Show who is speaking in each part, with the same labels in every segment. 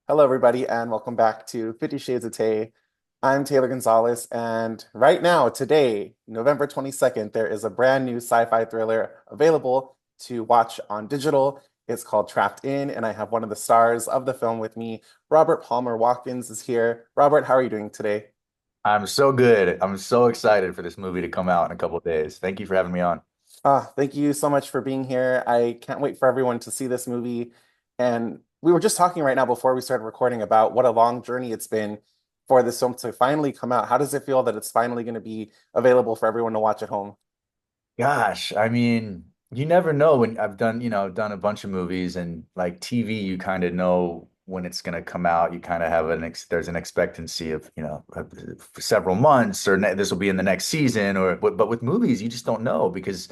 Speaker 1: Hello, everybody, and welcome back to 50 Shades of Tay. I'm Taylor Gonzalez, and right now, today, November 22nd, there is a brand new sci-fi thriller available to watch on digital. It's called Trapped In, and I have one of the stars of the film with me. Robert Palmer Watkins is here. Robert, how are you doing today?
Speaker 2: I'm so good. I'm so excited for this movie to come out in a couple of days. Thank you for having me on.
Speaker 1: Thank you so much for being here. I can't wait for everyone to see this movie. And we were just talking right now before we started recording about what a long journey it's been for this film to finally come out. How does it feel that it's finally going to be available for everyone to watch at home?
Speaker 2: Gosh, I mean, you never know when I've done a bunch of movies and like TV, you kind of know when it's going to come out. You kind of have there's an expectancy of, for several months or this will be in the next season but with movies, you just don't know because,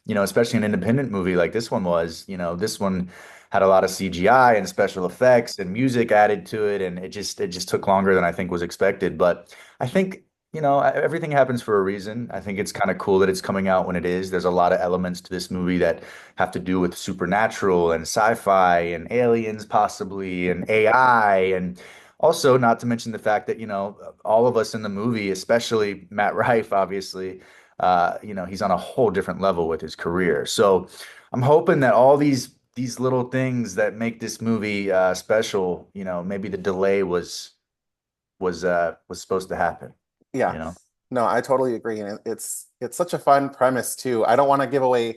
Speaker 2: especially an independent movie like this one was, this one had a lot of CGI and special effects and music added to it and it just took longer than I think was expected. But I think everything happens for a reason. I think it's kind of cool that it's coming out when it is. There's a lot of elements to this movie that have to do with supernatural and sci-fi and aliens possibly and AI and also not to mention the fact that, all of us in the movie, especially Matt Rife, obviously, he's on a whole different level with his career. So I'm hoping that all these little things that make this movie special, maybe the delay was supposed to happen,
Speaker 1: Yeah.
Speaker 2: you know?
Speaker 1: No, I totally agree. And it's such a fun premise too. I don't want to give away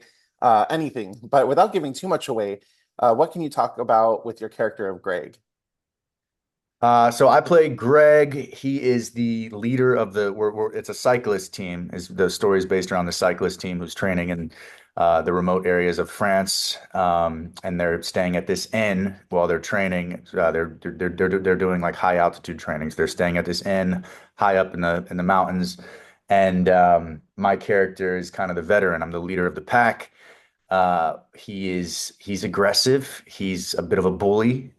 Speaker 1: anything, but without giving too much away, what can you talk about with your character of Greg?
Speaker 2: So I play Greg. He is the leader of it's a cyclist team. The story is based around the cyclist team who's training in the remote areas of France, and they're staying at this inn while they're training. They're doing like high altitude trainings. They're staying at this inn high up in the mountains, and my character is kind of the veteran. I'm the leader of the pack. He's aggressive. He's a bit of a bully.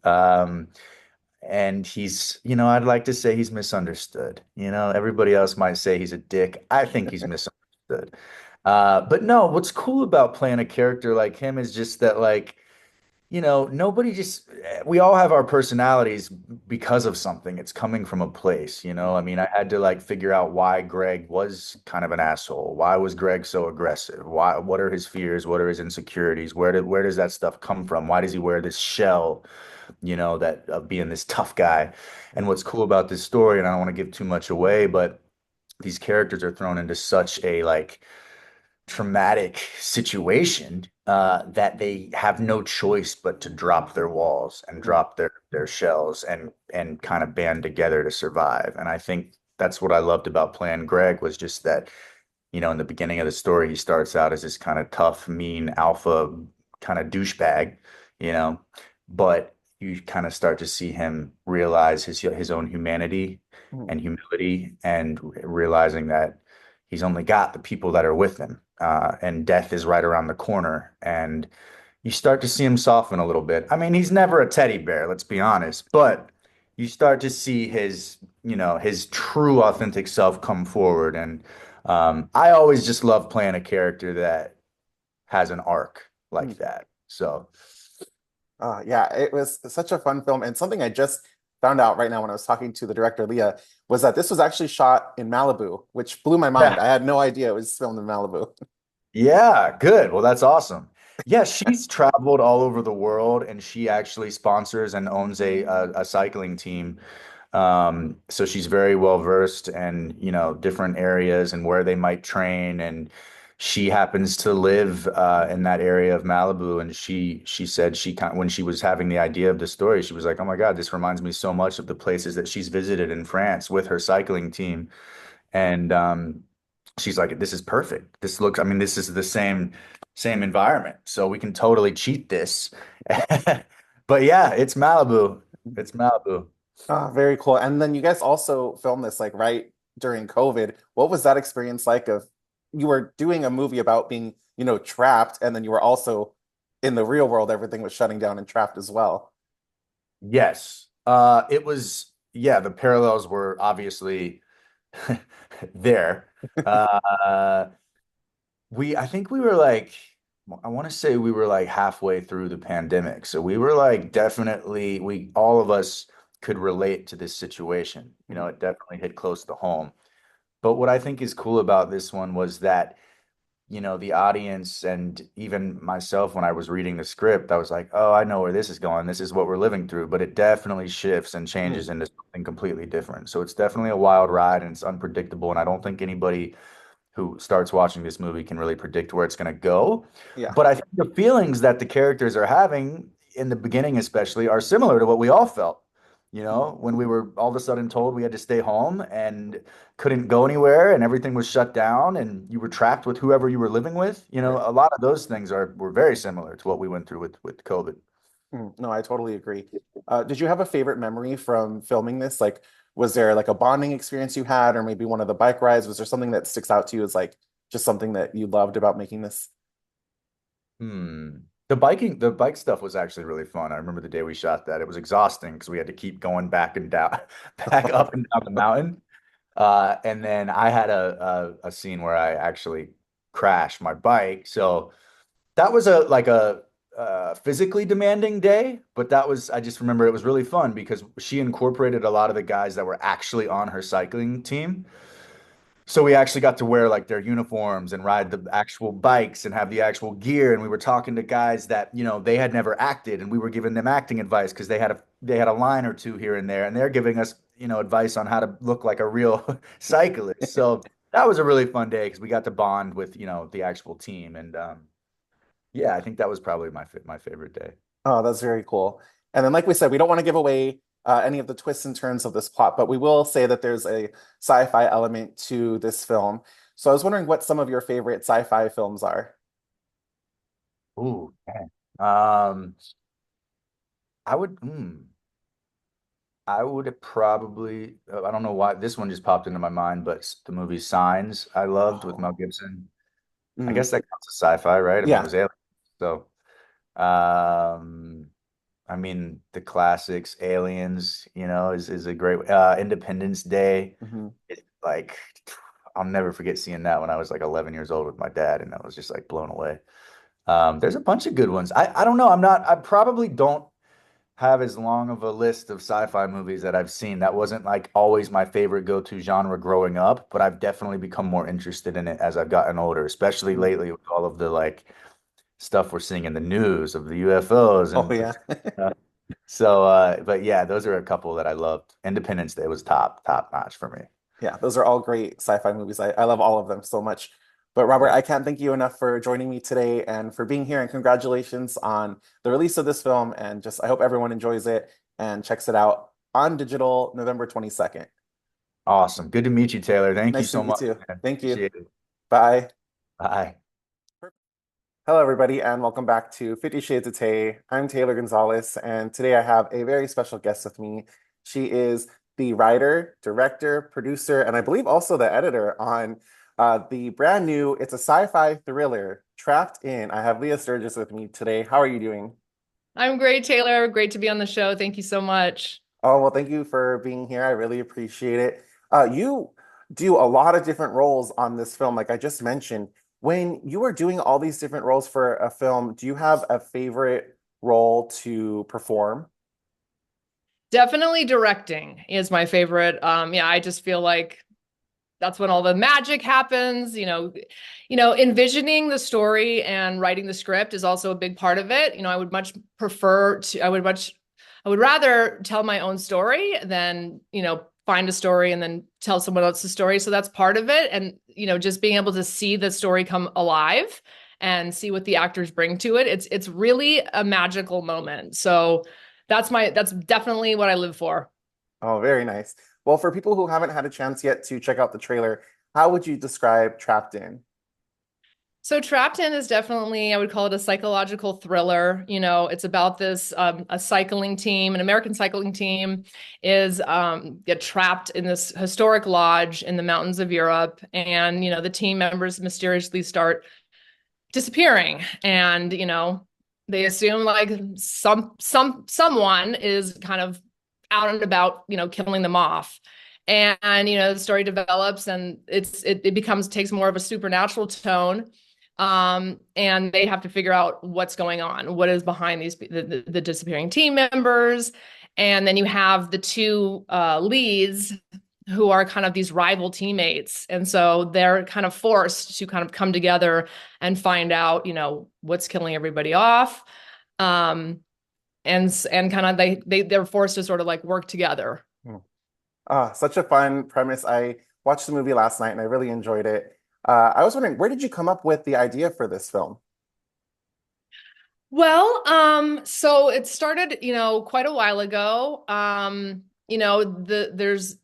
Speaker 2: And I'd like to say he's misunderstood. Everybody else might say he's a dick. I think he's misunderstood. But no, what's cool about playing a character like him is just that, like, nobody we all have our personalities because of something. It's coming from a place. I mean, I had to like figure out why Greg was kind of an asshole. Why was Greg so aggressive? What are his fears? What are his insecurities? Where does that stuff come from? Why does he wear this shell? That of being this tough guy. And what's cool about this story, and I don't want to give too much away, but these characters are thrown into such a like traumatic situation that they have no choice but to drop their walls and drop their shells and kind of band together to survive. And I think that's what I loved about playing Greg was just that, in the beginning of the story, he starts out as this kind of tough, mean alpha kind of douchebag, you know, but you kind of start to see him realize his own humanity
Speaker 1: Mhm.
Speaker 2: and humility and realizing that he's only got the people that are with him, and death is right around the corner. And you start to see him soften a little bit. I mean, he's never a teddy bear, let's be honest, but you start to see his true authentic self come forward. And I always just love playing a character that has an arc like that. So,
Speaker 1: Yeah, it was such a fun film. And something I just found out right now when I was talking to the director, Leah, was that this was actually shot in Malibu, which blew my mind.
Speaker 2: yeah.
Speaker 1: I had no idea it was filmed in Malibu.
Speaker 2: Yeah, good. Well, that's awesome. Yeah, she's traveled all over the world and she actually sponsors and owns a cycling team. So she's very well versed and, different areas and where they might train. And she happens to live in that area of Malibu. And she said when she was having the idea of the story, she was like, "Oh my God, this reminds me so much of the places that she's visited in France with her cycling team." And she's like, "This is perfect. I mean, this is the same environment, so we can totally cheat this." But yeah, it's Malibu. It's Malibu.
Speaker 1: Very cool. And then you guys also filmed this like right during COVID. What was that experience like of you were doing a movie about being, trapped, and then you were also in the real world, everything was shutting down and trapped as well.
Speaker 2: Yes. It was, yeah, the parallels were obviously there. Uh, I think we were like, I want to say we were like halfway through the pandemic. So we were like all of us could relate to this situation. You know,
Speaker 1: Mhm.
Speaker 2: it definitely hit close to home. But what I think is cool about this one was that, you know, the audience and even myself, when I was reading the script, I was like, oh, I know where this is going. This is what we're living through. But it definitely shifts and changes
Speaker 1: Mm.
Speaker 2: into something completely different. So it's definitely a wild ride and it's unpredictable. And I don't think anybody who starts watching this movie can really predict where it's going to go.
Speaker 1: Yeah.
Speaker 2: But I think the feelings that the characters are having in the beginning, especially, are similar to what we all felt. You
Speaker 1: Mm.
Speaker 2: know, when we were all of a sudden told we had to stay home and couldn't go anywhere and everything was shut down and you were trapped with whoever you were living with. You know,
Speaker 1: Right.
Speaker 2: a lot of those things are were very similar to what we went through with COVID.
Speaker 1: Mm. No, I totally agree. Did you have a favorite memory from filming this? Like, was there like a bonding experience you had, or maybe one of the bike rides? Was there something that sticks out to you as like just something that you loved about making this?
Speaker 2: Hmm. The bike stuff was actually really fun. I remember the day we shot that. It was exhausting because we had to keep going back and down, back up and down the mountain. And then I had a scene where I actually crashed my bike. So that was a physically demanding day, but that was I just remember it was really fun because she incorporated a lot of the guys that were actually on her cycling team. So we actually got to wear like their uniforms and ride the actual bikes and have the actual gear. And we were talking to guys that, you know, they had never acted and we were giving them acting advice because they had a line or two here and there, and they're giving us, you know, advice on how to look like a real cyclist. So that was a really fun day because we got to bond with, you know, the actual team. And yeah, I think that was probably my favorite day.
Speaker 1: Oh, that's very cool. And then, like we said, we don't want to give away any of the twists and turns of this plot, but we will say that there's a sci-fi element to this film. So I was wondering what some of your favorite sci-fi films are.
Speaker 2: Ooh, man. Um, I would, I would probably, I don't know why this one just popped into my mind, but the movie Signs I loved with Mel
Speaker 1: Oh.
Speaker 2: Gibson. I
Speaker 1: Mm.
Speaker 2: guess that counts as sci-fi, right? I mean, it
Speaker 1: Yeah.
Speaker 2: was alien. So, um, I mean, the classics, Aliens, you know, is a great, Independence Day.
Speaker 1: Hmm.
Speaker 2: It, like, I'll never forget seeing that when I was like 11 years old with my dad, and I was just like blown away. There's a bunch of good ones. I don't know. I probably don't have as long of a list of sci-fi movies that I've seen. That wasn't like always my favorite go-to genre growing up, but I've definitely become more interested in it as I've gotten older, especially
Speaker 1: Mm.
Speaker 2: lately with all of the like stuff we're seeing in the news of the UFOs
Speaker 1: Oh,
Speaker 2: and
Speaker 1: yeah.
Speaker 2: so but yeah, those are a couple that I loved. Independence Day was top notch for me.
Speaker 1: Yeah, those are all great sci-fi movies. I love all of them so much. But Robert,
Speaker 2: Yeah.
Speaker 1: I can't thank you enough for joining me today and for being here. And congratulations on the release of this film. And just I hope everyone enjoys it and checks it out on digital November 22nd.
Speaker 2: Awesome. Good to meet you, Taylor. Thank you
Speaker 1: Nice to
Speaker 2: so
Speaker 1: meet you
Speaker 2: much,
Speaker 1: too.
Speaker 2: man.
Speaker 1: Thank you.
Speaker 2: Appreciate it.
Speaker 1: Bye.
Speaker 2: Bye.
Speaker 1: Hello, everybody, and welcome back to 50 Shades of Tay. I'm Taylor Gonzalez, and today I have a very special guest with me. She is the writer, director, producer, and I believe also the editor on the brand new, it's a sci-fi thriller, Trapped In. I have Leah Sturgis with me today. How are you doing?
Speaker 3: I'm great, Taylor. Great to be on the show. Thank you so much.
Speaker 1: Oh, well, thank you for being here. I really appreciate it. You do a lot of different roles on this film, like I just mentioned. When you are doing all these different roles for a film, do you have a favorite role to perform?
Speaker 3: Definitely directing is my favorite. Yeah, I just feel like that's when all the magic happens. Envisioning the story and writing the script is also a big part of it. I would much prefer to, I would rather tell my own story than, find a story and then tell someone else's story. So that's part of it. And, just being able to see the story come alive and see what the actors bring to it. It's really a magical moment. So that's definitely what I live for.
Speaker 1: Oh, very nice. Well, for people who haven't had a chance yet to check out the trailer, how would you describe Trapped In?
Speaker 3: So Trapped In is definitely, I would call it a psychological thriller. It's about this a cycling team, an American cycling team, is get trapped in this historic lodge in the mountains of Europe, and the team members mysteriously start disappearing, and they assume like someone is kind of out and about, killing them off. And the story develops and it becomes takes more of a supernatural tone, and they have to figure out what's going on, what is behind the disappearing team members. And then you have the two leads who are kind of these rival teammates. And so they're kind of forced to kind of come together and find out, what's killing everybody off. And kind of they're forced to sort of like work together.
Speaker 1: Such a fun premise. I watched the movie last night and I really enjoyed it. I was wondering, where did you come up with the idea for this film?
Speaker 3: Well, so it started, quite a while ago. There's,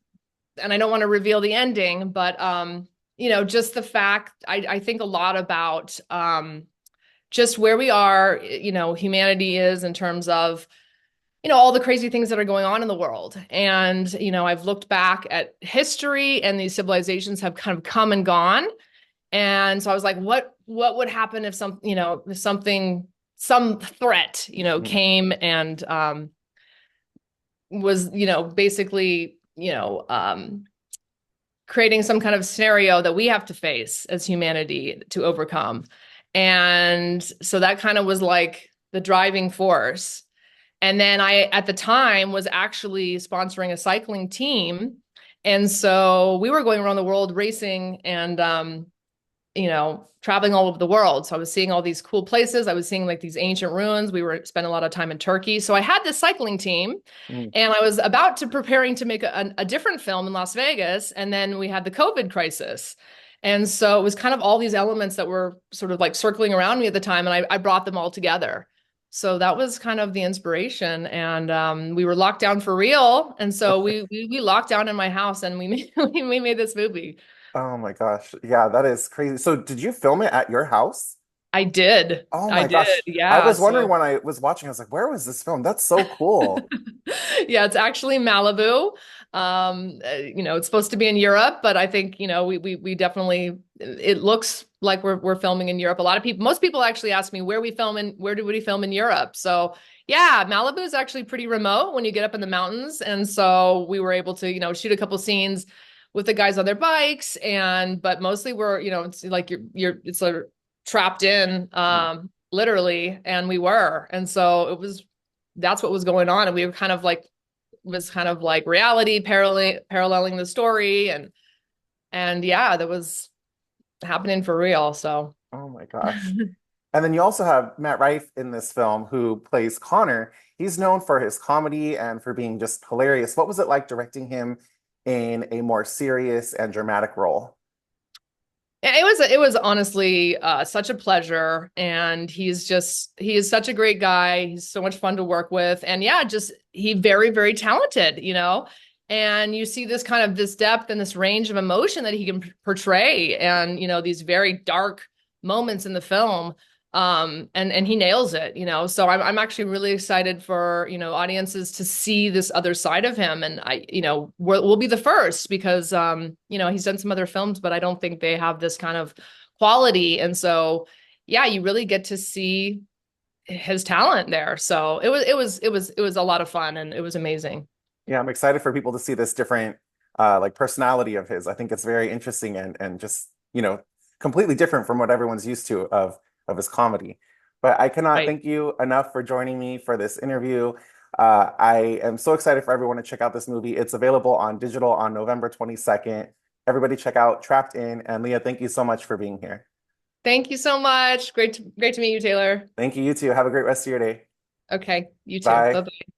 Speaker 3: and I don't want to reveal the ending, but just the fact I think a lot about just where we are, humanity is in terms of, all the crazy things that are going on in the world. And, I've looked back at history and these civilizations have kind of come and gone. And so I was like, what would happen if some threat, came and was, basically, creating some kind of scenario that we have to face as humanity to overcome. And so that kind of was like the driving force. And then I, at the time, was actually sponsoring a cycling team. And so we were going around the world racing and, traveling all over the world. So I was seeing all these cool places. I was seeing like these ancient ruins. We were spending a lot of time in Turkey. So I had this cycling team and I was about to preparing to make a different film in Las Vegas. And then we had the COVID crisis. And so it was kind of all these elements that were sort of like circling around me at the time. And I brought them all together. So that was kind of the inspiration. And we were locked down for real. And so we locked down in my house and we made this movie.
Speaker 1: Oh my gosh. Yeah, that is crazy. So did you film it at your house?
Speaker 3: I did.
Speaker 1: Oh
Speaker 3: I
Speaker 1: my
Speaker 3: did.
Speaker 1: gosh. I
Speaker 3: Yeah.
Speaker 1: was wondering
Speaker 3: So
Speaker 1: when I was watching, I was like, where was this film? That's so cool.
Speaker 3: yeah, it's actually Malibu. It's supposed to be in Europe, but I think, we definitely it looks like we're filming in Europe. Most people actually ask me where do we film in Europe? So yeah, Malibu is actually pretty remote when you get up in the mountains. And so we were able to, shoot a couple scenes with the guys on their bikes but mostly we're, it's like it's sort of trapped in, literally, and we were. And so that's what was going on. And we were kind of like, was kind of like reality paralleling the story. And yeah, that was happening for real. So.
Speaker 1: Oh my gosh. And then you also have Matt Rife in this film who plays Connor. He's known for his comedy and for being just hilarious. What was it like directing him in a more serious and dramatic role?
Speaker 3: It was honestly such a pleasure, and he is such a great guy. He's so much fun to work with, and yeah, just he very, very talented, and you see this depth and this range of emotion that he can portray, and these very dark moments in the film. And he nails it, so I'm actually really excited for, audiences to see this other side of him. And we'll be the first because, he's done some other films, but I don't think they have this kind of quality. And so, yeah, you really get to see his talent there. So it was a lot of fun and it was amazing.
Speaker 1: Yeah, I'm excited for people to see this different like personality of his. I think it's very interesting and just, completely different from what everyone's used to of his comedy. But I cannot
Speaker 3: Right.
Speaker 1: thank you enough for joining me for this interview. I am so excited for everyone to check out this movie. It's available on digital on November 22nd. Everybody check out Trapped In. And Leah, thank you so much for being here.
Speaker 3: Thank you so much. Great to meet you, Taylor.
Speaker 1: Thank you, you too. Have a great rest of your day.
Speaker 3: Okay, you too.
Speaker 1: Bye.
Speaker 3: Bye-bye.